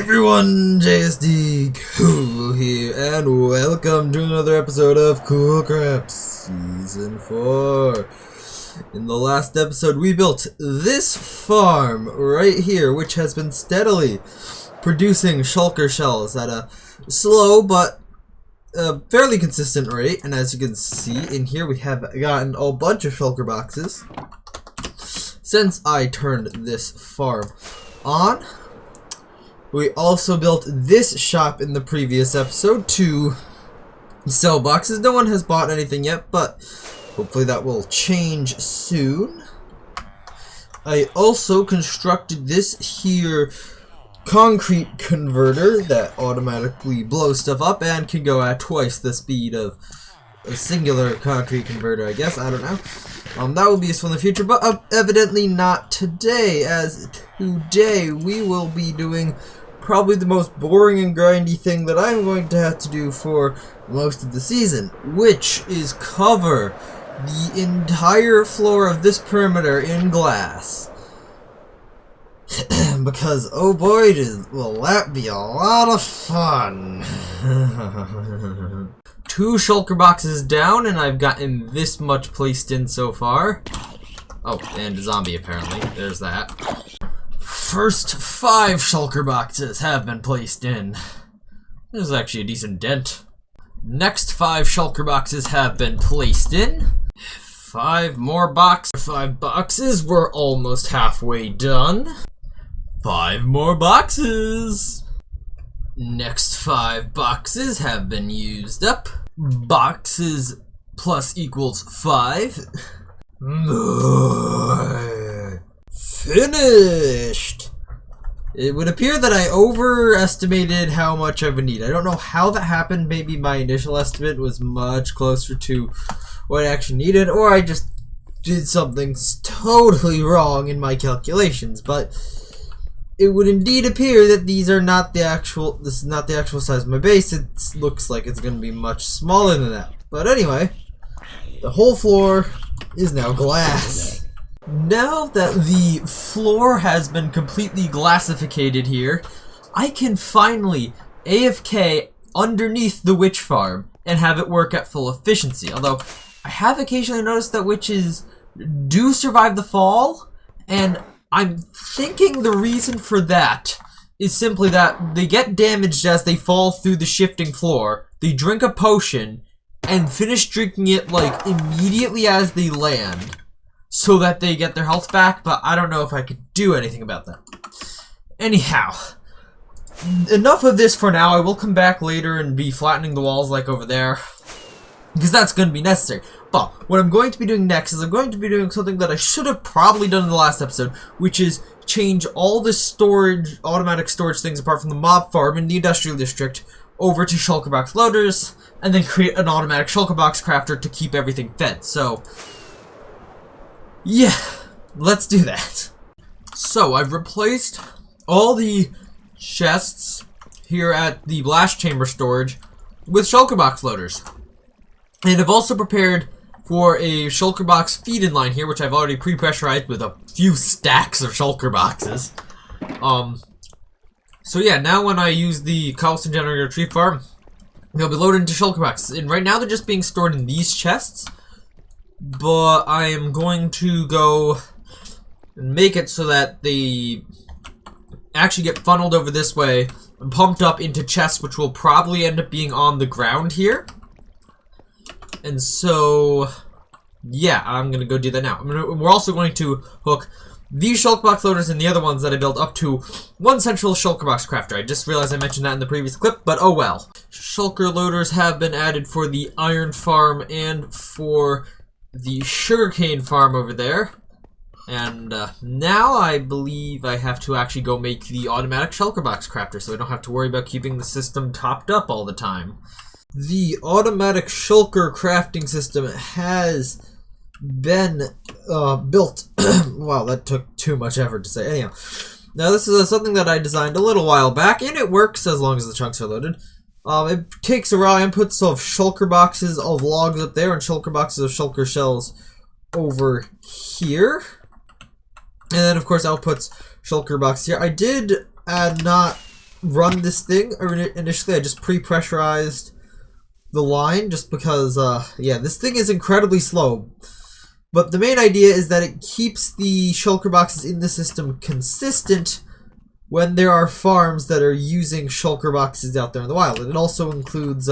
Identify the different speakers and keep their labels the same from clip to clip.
Speaker 1: everyone, JSD Cool here, and welcome to another episode of Cool Crap Season 4. In the last episode, we built this farm right here, which has been steadily producing shulker shells at a slow but fairly consistent rate. And as you can see in here, we have gotten a bunch of shulker boxes since I turned this farm on. We also built this shop in the previous episode to sell boxes. No one has bought anything yet, but hopefully that will change soon. I also constructed this here concrete converter that automatically blows stuff up and can go at twice the speed of a singular concrete converter, I guess. I don't know. That will be useful in the future, but evidently not today, as today we will be doing probably the most boring and grindy thing that I'm going to have to do for most of the season, which is cover the entire floor of this perimeter in glass. Because, oh boy, will that be a lot of fun. 2 shulker boxes down, and I've gotten this much placed in so far. Oh, and a zombie apparently. There's that. First 5 shulker boxes have been placed in. This is actually a decent dent. Next 5 shulker boxes have been placed in. 5 more boxes. 5 boxes. We're almost halfway done. 5 more boxes. Next 5 boxes have been used up. Boxes plus equals 5. Finished! It would appear that I overestimated how much I would need. I don't know how that happened. Maybe my initial estimate was much closer to what I actually needed, or I just did something totally wrong in my calculations. But it would indeed appear that these are not the actual. This is not the actual size of my base. It looks like it's going to be much smaller than that. But anyway, the whole floor is now glass. Now that the floor has been completely glassificated here, I can finally AFK underneath the witch farm and have it work at full efficiency. Although, I have occasionally noticed that witches do survive the fall, and I'm thinking the reason for that is simply that they get damaged as they fall through the shifting floor, they drink a potion, and finish drinking it like immediately as they land, so that they get their health back, but I don't know if I could do anything about that. Anyhow, enough of this for now. I will come back later and be flattening the walls like over there, because that's going to be necessary. But what I'm going to be doing next is I'm going to be doing something that I should have probably done in the last episode, which is change all the storage, automatic storage things apart from the mob farm in the industrial district over to shulker box loaders, and then create an automatic shulker box crafter to keep everything fed. So yeah, let's do that. So I've replaced all the chests here at the blast chamber storage with shulker box loaders. And I've also prepared for a shulker box feed-in line here, which I've already pre-pressurized with a few stacks of shulker boxes. So yeah, now when I use the cobblestone generator tree farm, they'll be loaded into shulker boxes. And right now they're just being stored in these chests. But I am going to go and make it so that they actually get funneled over this way and pumped up into chests, which will probably end up being on the ground here. And so, yeah, I'm going to go do that now. We're also going to hook these shulker box loaders and the other ones that I built up to one central shulker box crafter. I just realized I mentioned that in the previous clip, but oh well. Shulker loaders have been added for the iron farm and for the sugarcane farm over there, and now I believe I have to actually go make the automatic shulker box crafter so I don't have to worry about keeping the system topped up all the time. The automatic shulker crafting system has been built. Wow, that took too much effort to say. Anyhow, now this is something that I designed a little while back, and it works as long as the chunks are loaded. It takes a raw inputs of shulker boxes of logs up there and shulker boxes of shulker shells over here. And then, of course, outputs shulker box here. I did not run this thing, or initially I just pre-pressurized the line just because, yeah, this thing is incredibly slow. But the main idea is that it keeps the shulker boxes in the system consistent when there are farms that are using shulker boxes out there in the wild. And it also includes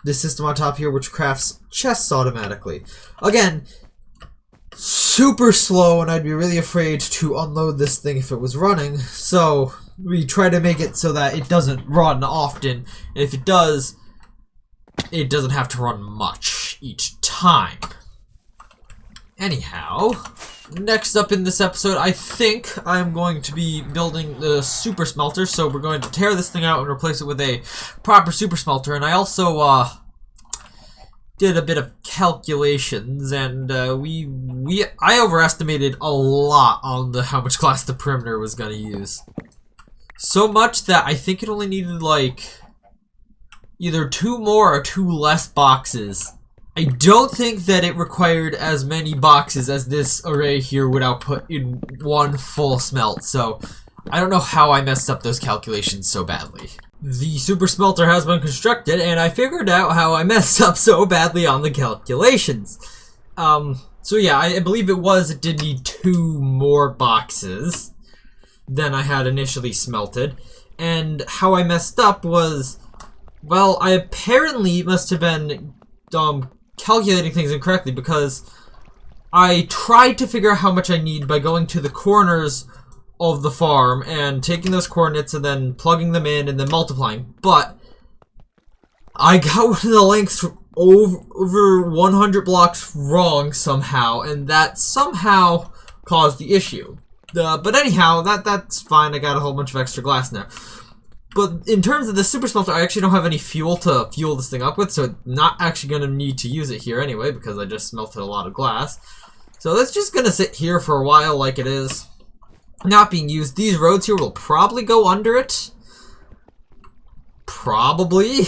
Speaker 1: this system on top here, which crafts chests automatically. Again, super slow, and I'd be really afraid to unload this thing if it was running. So we try to make it so that it doesn't run often. And if it does, it doesn't have to run much each time. Anyhow, next up in this episode, I think I'm going to be building the super smelter. So we're going to tear this thing out and replace it with a proper super smelter. And I also did a bit of calculations, and I overestimated a lot on how much glass the perimeter was going to use. So much that I think it only needed like either 2 more or 2 less boxes. I don't think that it required as many boxes as this array here would output in one full smelt, so I don't know how I messed up those calculations so badly. The super smelter has been constructed, and I figured out how I messed up so badly on the calculations. So yeah, I believe it did need 2 more boxes than I had initially smelted, and how I messed up was, well, I apparently must have been calculating things incorrectly, because I tried to figure out how much I need by going to the corners of the farm and taking those coordinates and then plugging them in and then multiplying, but I got one of the lengths over 100 blocks wrong somehow, and that somehow caused the issue. But anyhow, that's fine. I got a whole bunch of extra glass now. But in terms of the super smelter, I actually don't have any fuel to fuel this thing up with, so I'm not actually going to need to use it here anyway, because I just smelted a lot of glass. So that's just going to sit here for a while like it is, not being used. These roads here will probably go under it. Probably.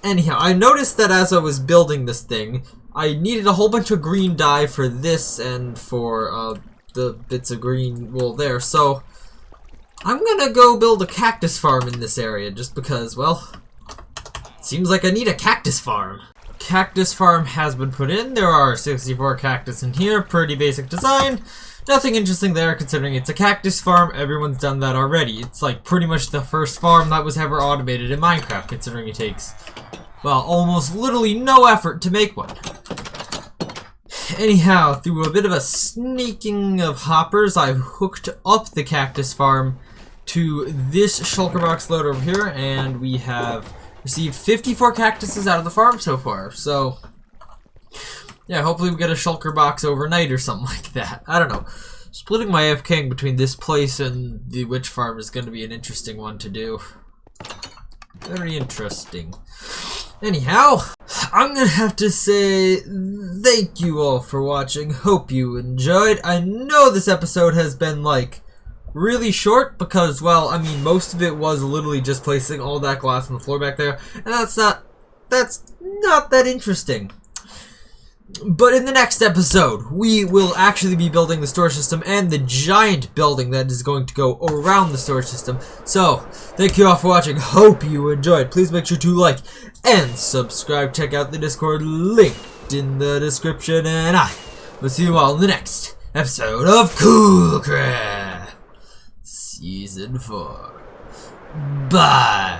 Speaker 1: Anyhow, I noticed that as I was building this thing, I needed a whole bunch of green dye for this and for the bits of green wool there, so I'm gonna go build a cactus farm in this area just because, well, it seems like I need a cactus farm. Cactus farm has been put in. There are 64 cactus in here. Pretty basic design. Nothing interesting there considering it's a cactus farm. Everyone's done that already. It's like pretty much the first farm that was ever automated in Minecraft, considering it takes, well, almost literally no effort to make one. Anyhow, through a bit of a sneaking of hoppers, I've hooked up the cactus farm to this shulker box load over here, and we have received 54 cactuses out of the farm so far. So yeah, hopefully we get a shulker box overnight or something like that. I don't know. Splitting my AFKing between this place and the witch farm is going to be an interesting one to do. Very interesting. Anyhow, I'm gonna have to say thank you all for watching. Hope you enjoyed. I know this episode has been like really short because, well, I mean, most of it was literally just placing all that glass on the floor back there, and that's not that interesting. But in the next episode, we will actually be building the storage system and the giant building that is going to go around the storage system. So, thank you all for watching. Hope you enjoyed. Please make sure to like and subscribe. Check out the Discord linked in the description. And I will see you all in the next episode of Coolcraft Season 4. Bye.